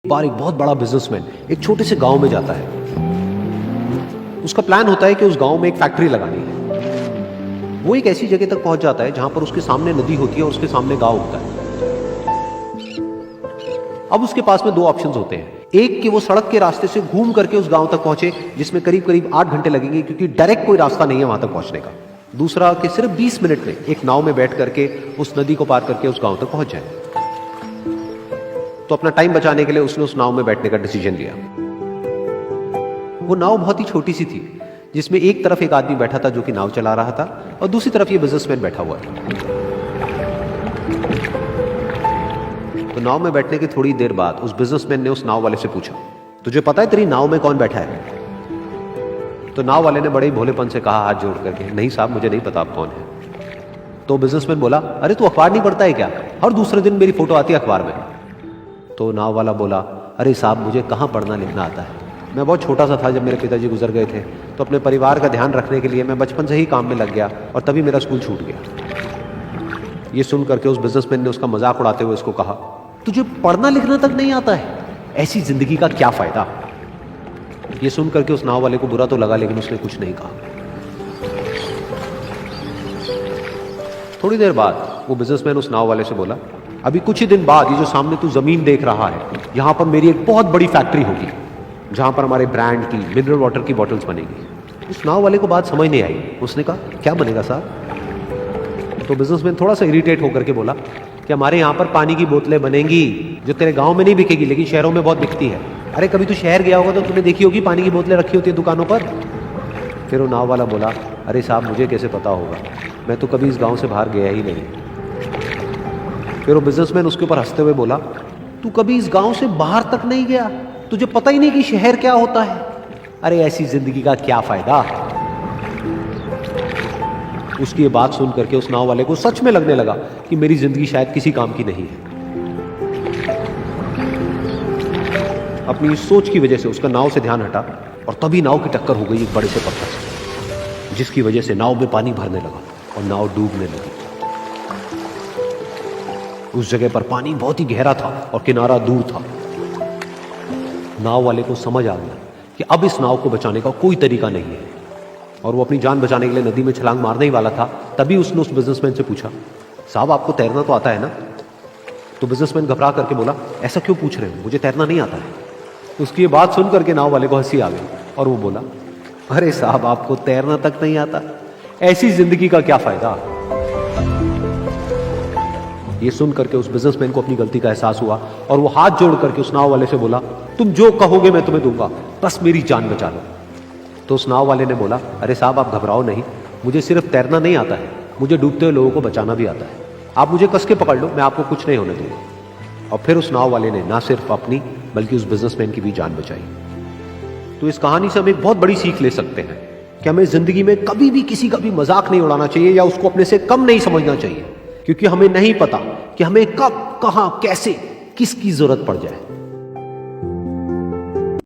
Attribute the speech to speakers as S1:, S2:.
S1: बार एक बहुत बड़ा बिजनेसमैन एक छोटे से गांव में जाता है। उसका प्लान होता है कि उस गांव में एक फैक्ट्री लगानी है। वो एक ऐसी जगह तक पहुंच जाता है जहां पर उसके सामने नदी होती है और उसके सामने गांव होता है। अब उसके पास में दो ऑप्शंस होते हैं, एक कि वो सड़क के रास्ते से घूम करके उस गांव तक पहुंचे जिसमें करीब करीब 8 घंटे लगेंगे क्योंकि डायरेक्ट कोई रास्ता नहीं है वहां तक पहुंचने का। दूसरा कि सिर्फ 20 मिनट में एक नाव में बैठ करके उस नदी को पार करके उस गांव तक पहुंच जाए। तो अपना टाइम बचाने के लिए उसने उस नाव में बैठने का डिसीजन लिया। वो नाव बहुत ही छोटी सी थी जिसमें एक तरफ एक आदमी बैठा था जो कि नाव चला रहा था और दूसरी तरफ ये बिजनेसमैन बैठा हुआ था। तो नाव में बैठने की थोड़ी देर बाद उस बिजनेसमैन ने उस नाव वाले से पूछा, तुझे पता है तेरी नाव में कौन बैठा है? तो नाव वाले ने बड़े ही भोलेपन से कहा हाथ जोड़ करके, नहीं साहब मुझे नहीं पता आप कौन है। तो बिजनेसमैन बोला, अरे तू अखबार नहीं पढ़ता है क्या? हर दूसरे दिन मेरी फोटो आती है अखबार में। तो नाव वाला बोला, अरे साहब मुझे कहाँ पढ़ना लिखना आता है, मैं बहुत छोटा सा था जब मेरे पिताजी गुजर गए थे, तो अपने परिवार का ध्यान रखने के लिए मैं बचपन से ही काम में लग गया और तभी मेरा स्कूल छूट गया। ये सुन करके उस बिजनेसमैन ने उसका मजाक उड़ाते हुए उसको कहा, तुझे पढ़ना लिखना तक नहीं आता है, ऐसी जिंदगी का क्या फायदा? ये सुन करके उस नाव वाले को बुरा तो लगा लेकिन उसने कुछ नहीं कहा। थोड़ी देर बाद वो बिजनेसमैन उस नाव वाले से बोला, अभी कुछ ही दिन बाद ये जो सामने तू जमीन देख रहा है, यहां पर मेरी एक बहुत बड़ी फैक्ट्री होगी जहां पर हमारे ब्रांड की मिनरल वाटर की बॉटल्स बनेगी। उस नाव वाले को बात समझ नहीं आई। उसने कहा, क्या बनेगा साहब? तो बिजनेसमैन थोड़ा सा इरिटेट होकर के बोला कि हमारे यहाँ पर पानी की बोतलें बनेंगी जो तेरे गांव में नहीं बिकेगी लेकिन शहरों में बहुत बिकती है। अरे कभी तू शहर गया होगा तो तूने देखी होगी पानी की बोतलें रखी होती है दुकानों पर। फिर वो नाव वाला बोला, अरे साहब मुझे कैसे पता होगा, मैं तो कभी इस गाँव से बाहर गया ही नहीं। फिर वो बिजनेसमैन उसके ऊपर हंसते हुए बोला, तू कभी इस गांव से बाहर तक नहीं गया, तुझे पता ही नहीं कि शहर क्या होता है? अरे ऐसी जिंदगी का क्या फायदा? उसकी ये बात सुन करके उस नाव वाले को सच में लगने लगा कि मेरी जिंदगी शायद किसी काम की नहीं है। अपनी इस सोच की वजह से उसका नाव से ध्यान हटा और तभी नाव की टक्कर हो गई एक बड़े से पत्थर से, जिसकी वजह से नाव में पानी भरने लगा और नाव डूबने लगी। उस जगह पर पानी बहुत ही गहरा था और किनारा दूर था। नाव वाले को समझ आ गया कि अब इस नाव को बचाने का कोई तरीका नहीं है और वो अपनी जान बचाने के लिए नदी में छलांग मारने ही वाला था। तभी उसने उस बिजनेसमैन से पूछा, साहब आपको तैरना तो आता है ना? तो बिजनेसमैन घबरा करके बोला, ऐसा क्यों पूछ रहे हो, मुझे तैरना नहीं आता है। उसकी ये बात सुन करके नाव वाले को हंसी आ गई और वो बोला, अरे साहब आपको तैरना तक नहीं आता, ऐसी जिंदगी का क्या फायदा? ये सुन करके उस बिजनेसमैन को अपनी गलती का एहसास हुआ और वो हाथ जोड़ करके उस नाव वाले से बोला, तुम जो कहोगे मैं तुम्हें दूंगा, बस मेरी जान बचा लो। तो उस नाव वाले ने बोला, अरे साहब आप घबराओ नहीं, मुझे सिर्फ तैरना नहीं आता है, मुझे डूबते हुए लोगों को बचाना भी आता है। आप मुझे कस के पकड़ लो, मैं आपको कुछ नहीं होने दूंगा। और फिर उस नाव वाले ने ना सिर्फ अपनी बल्कि उस बिजनेसमैन की भी जान बचाई। तो इस कहानी से हम एक बहुत बड़ी सीख ले सकते हैं कि हमें जिंदगी में कभी भी किसी का भी मजाक नहीं उड़ाना चाहिए या उसको अपने से कम नहीं समझना चाहिए, क्योंकि हमें नहीं पता कि हमें कब, कहां, कैसे, किसकी जरूरत पड़ जाए।